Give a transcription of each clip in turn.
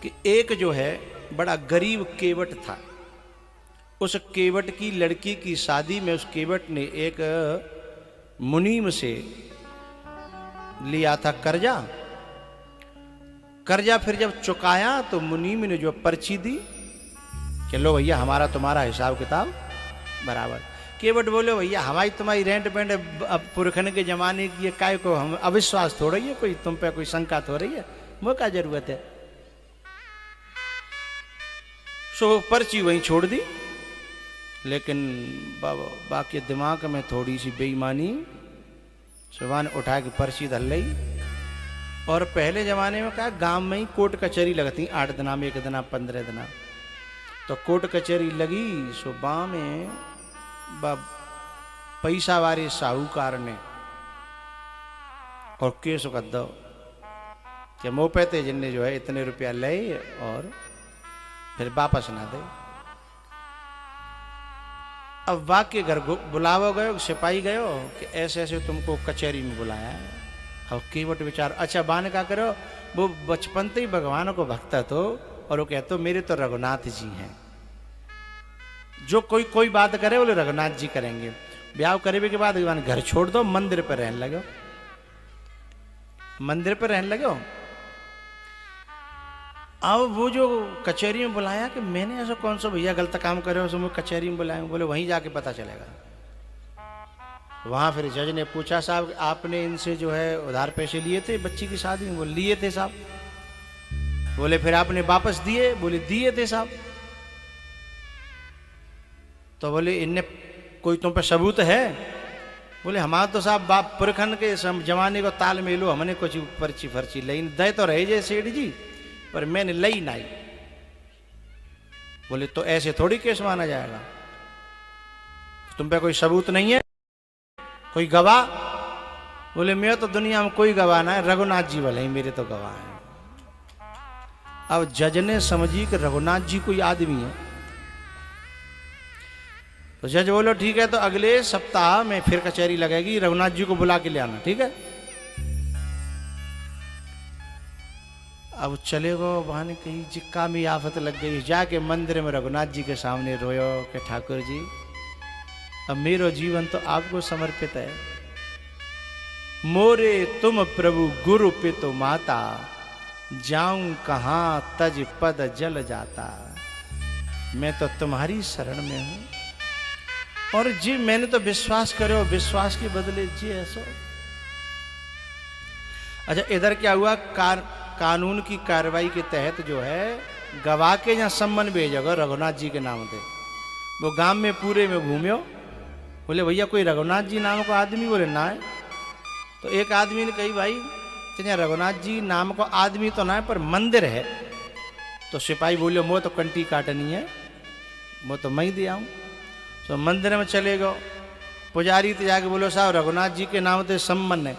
कि एक जो है बड़ा गरीब केवट था। उस केवट की लड़की की शादी में उस केवट ने एक मुनीम से लिया था कर्जा। फिर जब चुकाया तो मुनीम ने जो पर्ची दी, चलो भैया हमारा तुम्हारा हिसाब किताब बराबर। केवट बोले भैया हमारी तुम्हारी रेंट पेंट अब पुरखन के जमाने की ये काय को हम अविश्वास थोड़ा ही है, कोई तुम पे कोई शंका थोड़ी है, वो क्या जरूरत है। सो पर्ची वहीं छोड़ दी। लेकिन बाकी दिमाग में थोड़ी सी बेईमानी, सुबह ने उठा के पर्ची धर ली। और पहले जमाने में क्या गांव में ही कोर्ट कचहरी लगती, 8 दिना में 1 दिना 15 दिना, तो कोर्ट कचहरी लगी। सुबह में पैसा वाले साहूकार ने और केस कर दो कि मुँह पे जिनने जो है इतने रुपया ले और फिर वापस ना दे। अब वाक्य घर बुलावा गयो, सिपाही गयो कि ऐसे ऐसे तुमको कचहरी में बुलाया है। अब केवट विचार, अच्छा बान का करो, वो बचपन से ही भगवान को भक्ता तो, और वो कहते मेरे तो रघुनाथ जी हैं, जो कोई बात करे बोले रघुनाथ जी करेंगे। ब्याह करे के बाद घर छोड़ दो, मंदिर पर रहने लगो, मंदिर पर रहने लगो। अब वो जो कचहरी में बुलाया कि मैंने ऐसा कौन सा भैया गलत काम करे हो, मैं कचहरी में बुलाया, बोले वहीं जाके पता चलेगा। वहां फिर जज ने पूछा साहब आपने इनसे जो है उधार पैसे लिए थे बच्ची की शादी में? बोले लिए थे साहब। बोले फिर आपने वापस दिए? बोले दिए थे साहब। तो बोले इनने कोई तुम पे सबूत है? बोले हमारा तो साहब बाप पुरखन के जमाने को ताल मेलो, हमने कुछ पर्ची फर्ची लई दे तो रहे जे सेठ जी, पर मैंने लई नहीं। बोले तो ऐसे थोड़ी केस माना जाएगा, तुम पे कोई सबूत नहीं है, कोई गवाह? बोले मैं तो दुनिया में कोई गवाह ना है, रघुनाथ जी वाले ही मेरे तो गवाह हैं। अब जज ने समझी कि रघुनाथ जी कोई आदमी है, तो जज बोलो ठीक है, तो अगले सप्ताह में फिर कचहरी लगेगी, रघुनाथ जी को बुला के ले आना, ठीक है। अब चले गो, बहाने कहीं जिक्का में आफत लग गई, जाके मंदिर में रघुनाथ जी के सामने रोयो कि ठाकुर जी अब मेरो जीवन तो आपको समर्पित है, मोरे तुम प्रभु गुरु पितु माता, जाऊं कहां तज पद जल जाता। मैं तो तुम्हारी शरण में हूं, और जी मैंने तो विश्वास करो, विश्वास के बदले जी ऐसो। अच्छा इधर क्या हुआ, कानून की कार्रवाई के तहत जो है गवाह के यहाँ सम्मन भेजोगे रघुनाथ जी के नाम से। वो गांव में पूरे में घूम्यो, बोले भैया कोई रघुनाथ जी नाम को आदमी? बोले ना है। तो एक आदमी ने कही भाई तेरे रघुनाथ जी नाम को आदमी तो ना है पर मंदिर है। तो सिपाही बोले वो तो कंटी काटनी है, वो तो मैं दे आऊँ। तो मंदिर में चले गो, पुजारी तो जाके बोलो साहब रघुनाथ जी के नाम से सम्मन है।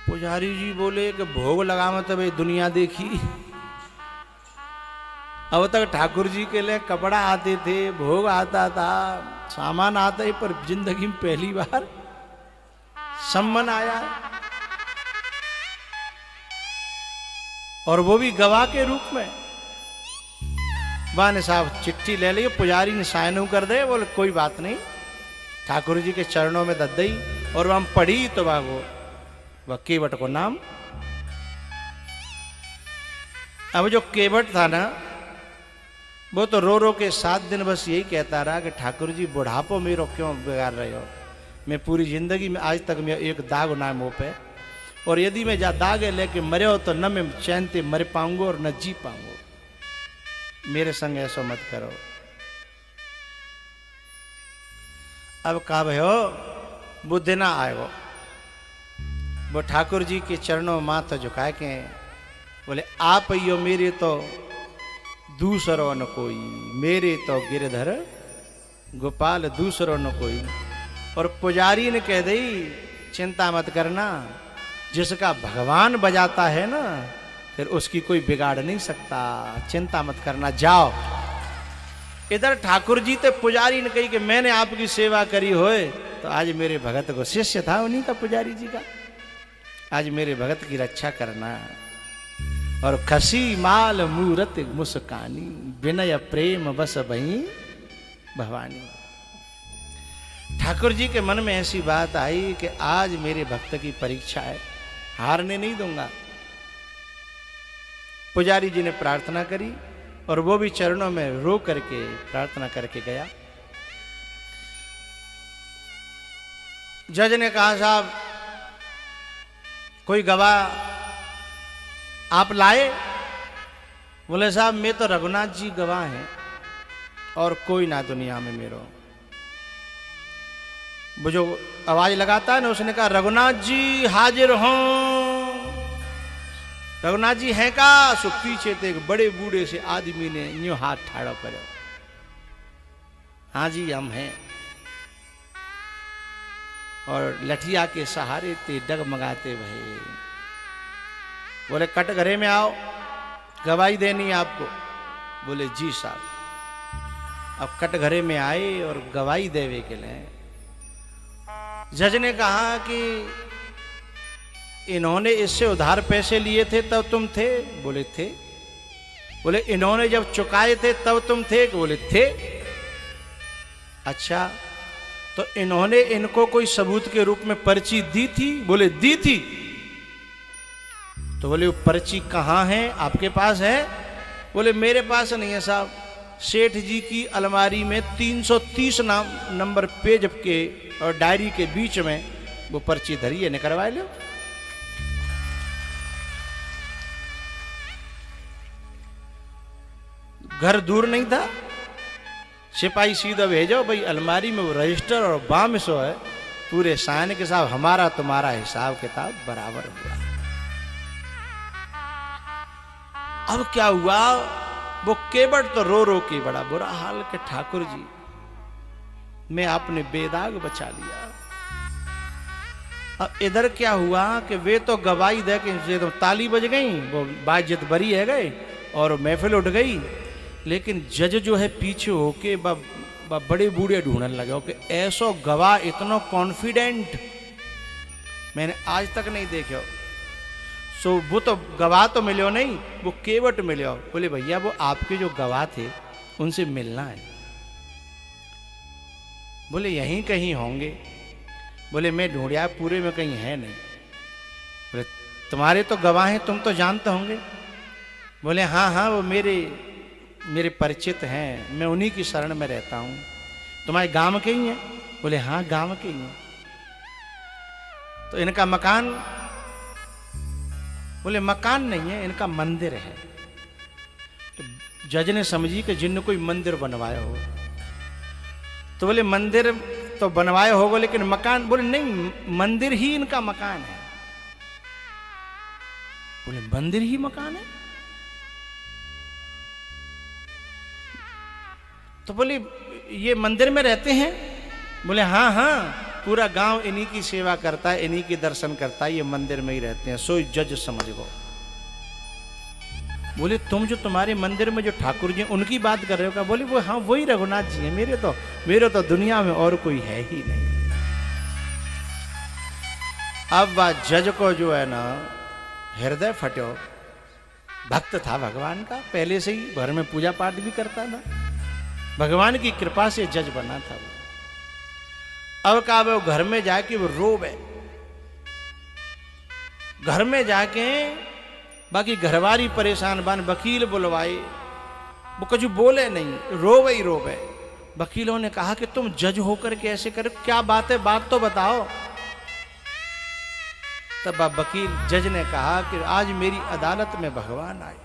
पुजारी जी बोले कि भोग लगावे तो भाई दुनिया देखी, अब तक ठाकुर जी के लिए कपड़ा आते थे, भोग आता था, सामान आता है, पर जिंदगी में पहली बार सम्मन आया, और वो भी गवाह के रूप में। बाने साहब चिट्ठी ले ली, पुजारी ने साइन कर दे, बोले कोई बात नहीं, ठाकुर जी के चरणों में दद दी। और वह पढ़ी तो वह केवट को नाम। अब जो केवट था ना, वो तो रो रो के 7 दिन बस यही कहता रहा कि ठाकुर जी बुढ़ापो मेरो क्यों बिगाड़ रहे हो, मैं पूरी जिंदगी में आज तक मैं एक दाग ना है मुँह पे, और यदि मैं जा दाग लेके मरे हो तो न मैं चैन से मर पाऊंगा और न जी पाऊंगा, मेरे संग ऐसा मत करो। अब कहा भयो बुद्धि ना आएगो, वो ठाकुर जी के चरणों में माथा झुकाए के बोले आप यो मेरे तो दूसरो न कोई, मेरे तो गिरधर गोपाल दूसरो न कोई। और पुजारी ने कह दी चिंता मत करना, जिसका भगवान बजाता है ना फिर उसकी कोई बिगाड़ नहीं सकता, चिंता मत करना, जाओ। इधर ठाकुर जी तो पुजारी ने कही कि मैंने आपकी सेवा करी होए, तो आज मेरे भगत को शिष्य था उन्हीं का, पुजारी जी का, आज मेरे भगत की रक्षा करना। और खसी माल मूरत मुस्कानी, विनय प्रेम बस बही भवानी। ठाकुर जी के मन में ऐसी बात आई कि आज मेरे भक्त की परीक्षा है, हारने नहीं दूंगा। पुजारी जी ने प्रार्थना करी और वो भी चरणों में रो करके प्रार्थना करके गया। जज ने कहा साहब कोई गवाह आप लाए? बोले साहब मैं तो रघुनाथ जी गवाह हैं और कोई ना दुनिया में मेरो। वो जो आवाज लगाता है ना, उसने कहा रघुनाथ जी हाजिर हों। रघुनाथ जी हैं का? सो पीछे थे एक बड़े बूढ़े से आदमी ने यूं हाथ ठाड़ा करो, हाँ जी हम हैं। और लठिया के सहारे थे डगमगाते भये। बोले कटघरे में आओ, गवाही देनी है आपको। बोले जी साहब। अब कटघरे में आए और गवाही देवे के लिए जज ने कहा कि इन्होंने इससे उधार पैसे लिए थे तब तुम थे? बोले थे। बोले इन्होंने जब चुकाए थे तब तुम थे? बोले थे। अच्छा तो इन्होंने इनको कोई सबूत के रूप में पर्ची दी थी? बोले दी थी। तो बोले वो पर्ची कहाँ है, आपके पास है? बोले मेरे पास नहीं है साहब, सेठ जी की अलमारी में 330 नंबर पेज के और डायरी के बीच में वो पर्ची धरी है, निकलवा लो। घर दूर नहीं था, सिपाही सीधा भेजो भाई, अलमारी में वो रजिस्टर और बाम सो है, पूरे साइन के साथ हमारा तुम्हारा हिसाब किताब बराबर हुआ। अब क्या हुआ, वो केवट तो रो रो के बड़ा बुरा हाल के ठाकुर जी मैं आपने बेदाग बचा लिया। अब इधर क्या हुआ कि वे तो गवाही दे के तो ताली बज गई, वो बाजियत बरी है गए और महफिल उठ गई। लेकिन जज जो है पीछे होके बड़े बूढ़े ढूंढने लगे कि ऐसो गवाह इतना कॉन्फिडेंट मैंने आज तक नहीं देखा। सो वो तो गवाह तो मिलो नहीं, वो केवट मिलो। बोले भैया वो आपके जो गवाह थे उनसे मिलना है। बोले यहीं कहीं होंगे। बोले मैं ढूंढिया पूरे में कहीं है नहीं। बोले तुम्हारे तो गवाह हैं, तुम तो जानते होंगे। बोले हाँ हाँ वो मेरे परिचित हैं, मैं उन्हीं की शरण में रहता हूँ। तुम्हारे गांव के ही हैं? बोले हाँ गांव के ही हैं। तो इनका मकान? बोले मकान नहीं है, इनका मंदिर है। तो जज ने समझी कि जिन कोई मंदिर बनवाया हो। तो बोले मंदिर तो बनवाया होगा लेकिन मकान? बोले नहीं मंदिर ही इनका मकान है। बोले मंदिर ही मकान है? तो बोले ये मंदिर में रहते हैं? बोले हाँ हाँ पूरा गांव इन्हीं की सेवा करता है, इन्हीं की दर्शन करता है, ये मंदिर में ही रहते हैं। सो जज समझ गो। बोले तुम जो तुम्हारे मंदिर में जो ठाकुर जी उनकी बात कर रहे हो क्या? बोले वो हाँ वही रघुनाथ जी हैं, मेरे तो दुनिया में और कोई है ही नहीं। अब बात जज को जो है ना हृदय फटो। भक्त था भगवान का, पहले से ही घर में पूजा पाठ भी करता था, भगवान की कृपा से जज बना था वो। अब कहा वो घर में जाके वो रोवे, घर में जाके बाकी घरवारी परेशान बन, वकील बुलवाए, वो कुछ बोले नहीं, रोवे ही रोवे। वकीलों ने कहा कि तुम जज होकर के ऐसे करो, क्या बात है, बात तो बताओ। तब वकील जज ने कहा कि आज मेरी अदालत में भगवान आए,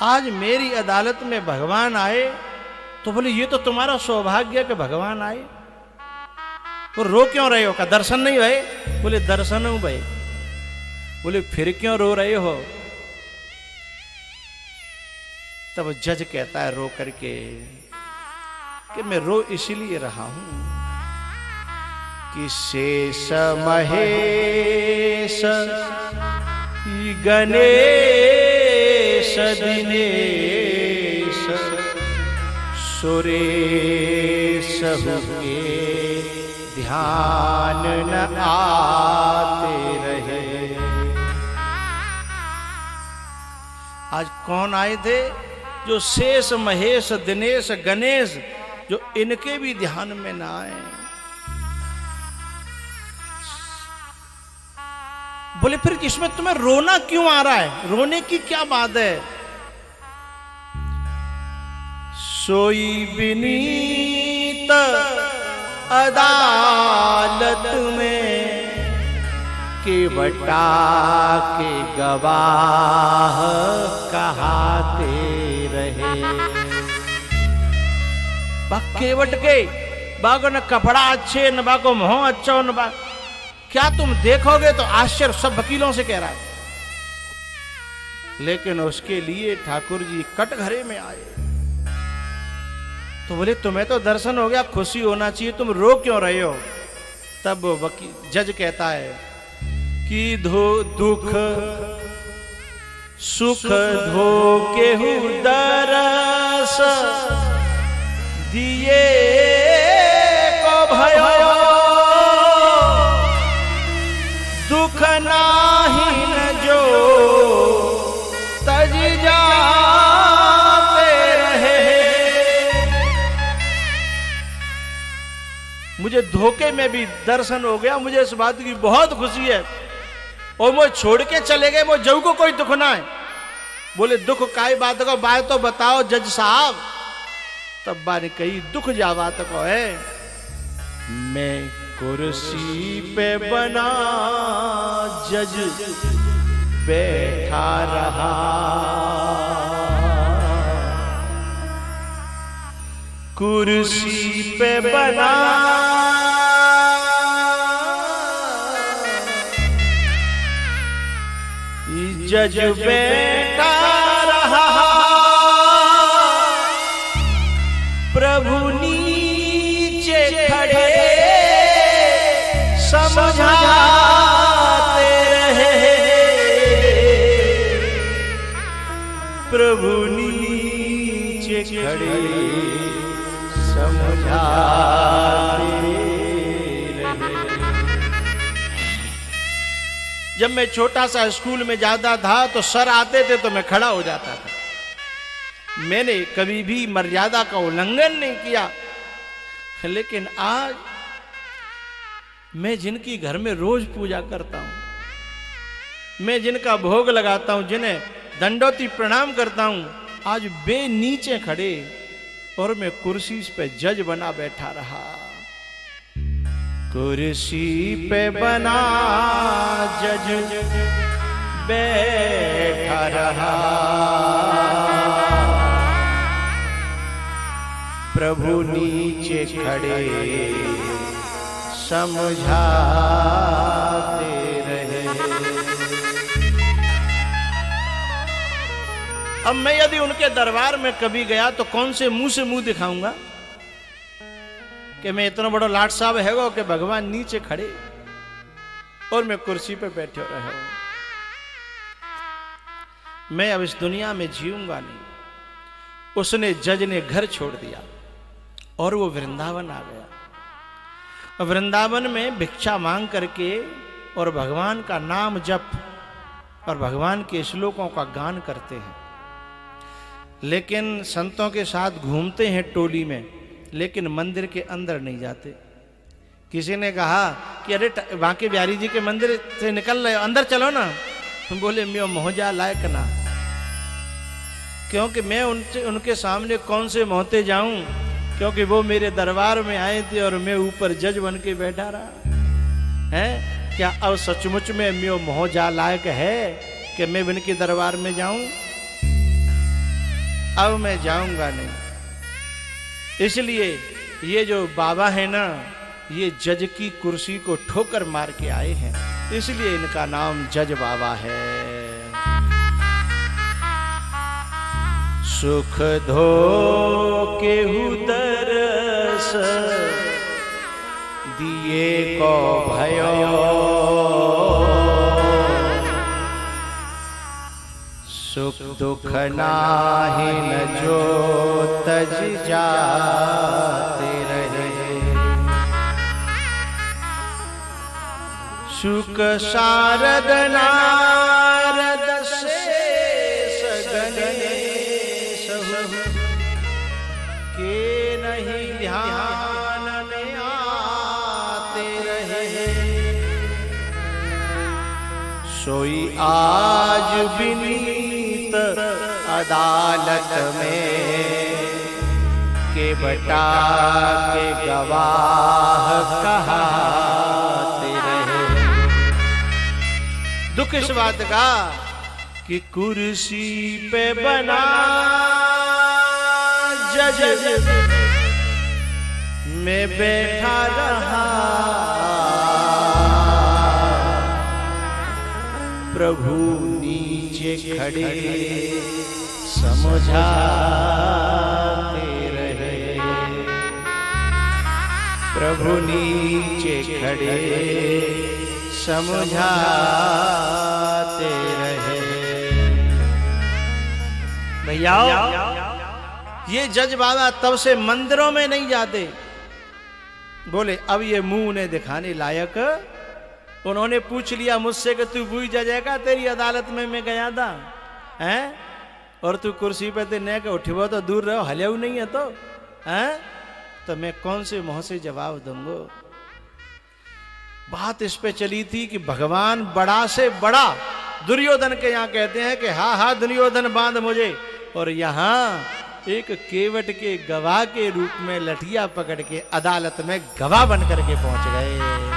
आज मेरी अदालत में भगवान आए। तो बोले ये तो तुम्हारा सौभाग्य है कि भगवान आए। तो रो क्यों रहे हो? का दर्शन नहीं भय? बोले दर्शन हूं भाई। बोले फिर क्यों रो रहे हो? तब जज कहता है रो करके कि मैं रो इसलिए रहा हूं कि शेष महेश गणेश दिनेश सुरेश के ध्यान न आते रहे। आज कौन आए थे? जो शेष महेश दिनेश गणेश, जो इनके भी ध्यान में ना आए। बोले फिर इसमें तुम्हें रोना क्यों आ रहा है? रोने की क्या बात है? सोई विनीत अदालत में केवटा के गवाह कहाते रहे। केवट के बागो न कपड़ा अच्छे, न बागो मोह अच्छा, न बा क्या तुम देखोगे तो आश्चर्य, सब वकीलों से कह रहा है। लेकिन उसके लिए ठाकुर जी कटघरे में आए। तो बोले तुम्हें तो दर्शन हो गया, खुशी होना चाहिए, तुम रो क्यों रहे हो? तब वकील जज कहता है कि दुख सुख धोके दरस दिए को भयो, दुख नाही न जो तज जाते रहे। मुझे धोखे में भी दर्शन हो गया, मुझे इस बात की बहुत खुशी है। और वो छोड़ के चले गए, वो जऊ को कोई दुख ना है। बोले दुख काई बात को, बात तो बताओ जज साहब। तब बाने कही दुख जा बात को है। मैं कुर्सी पे बना जज बैठा रहा, कुर्सी पे बना जज बैठा रहा, प्रभु नीचे खड़े समझाते रहे, प्रभु नीचे खड़े समझाते रहे। जब मैं छोटा सा स्कूल में जाता था तो सर आते थे तो मैं खड़ा हो जाता था। मैंने कभी भी मर्यादा का उल्लंघन नहीं किया। लेकिन आज मैं जिनकी घर में रोज पूजा करता हूं, मैं जिनका भोग लगाता हूं, जिन्हें दंडोती प्रणाम करता हूं, आज वे नीचे खड़े और मैं कुर्सी पे जज बना बैठा रहा। कुर्सी पे बना जज बैठा रहा, प्रभु नीचे खड़े समझाते रहे। अब मैं यदि उनके दरबार में कभी गया तो कौन से मुंह दिखाऊंगा कि मैं इतना बड़ा लाट साहब है कि भगवान नीचे खड़े और मैं कुर्सी पे बैठे रहे। मैं अब इस दुनिया में जीऊंगा नहीं। उसने जज ने घर छोड़ दिया और वो वृंदावन आ गया। वृंदावन में भिक्षा मांग करके और भगवान का नाम जप और भगवान के श्लोकों का गान करते हैं। लेकिन संतों के साथ घूमते हैं टोली में, लेकिन मंदिर के अंदर नहीं जाते। किसी ने कहा कि अरे बांके बिहारी जी के मंदिर से निकल रहे हो, अंदर चलो ना। बोले मैं मोहजा लायक ना, क्योंकि मैं उनके सामने कौन से मोहते जाऊं, क्योंकि वो मेरे दरबार में आए थे और मैं ऊपर जज बन के बैठा रहा है। क्या अब सचमुच में मैं मोहजा लायक है कि मैं उनके दरबार में जाऊं? अब मैं जाऊंगा नहीं। इसलिए ये जो बाबा है ना, ये जज की कुर्सी को ठोकर मार के आए हैं, इसलिए इनका नाम जज बाबा है। सुख धो के दरस दिए को भयो, सुख दुख नाही न जो तज जाते रहे। सुख शारद नारद शेष गण सोई आज विनीत अदालत में के बटा के गवाह कहाते रहे। दुख इस बात का कि कुर्सी पे बना जज में बैठा रहा, प्रभु नीचे खड़े समझाते रहे, प्रभु नीचे खड़े समझाते रहे। भैया ये जज बाबा तब से मंदिरों में नहीं जाते। बोले अब ये मुंह उन्हें दिखाने लायक। उन्होंने पूछ लिया मुझसे कि तू बुई जजेगा, तेरी अदालत में मैं गया था हैं, और तू कुर्सी पे ते ने के उठिबो तो दूर रहो, हल्याऊ नहीं है तो हैं, तो मैं कौन से मुंह से जवाब दूंगा। बात इस पे चली थी कि भगवान बड़ा से बड़ा दुर्योधन के यहाँ कहते हैं कि हाँ हाँ दुर्योधन बांध मुझे, और यहाँ एक केवट के गवाह के रूप में लठिया पकड़ के अदालत में गवाह बन करके पहुंच गए।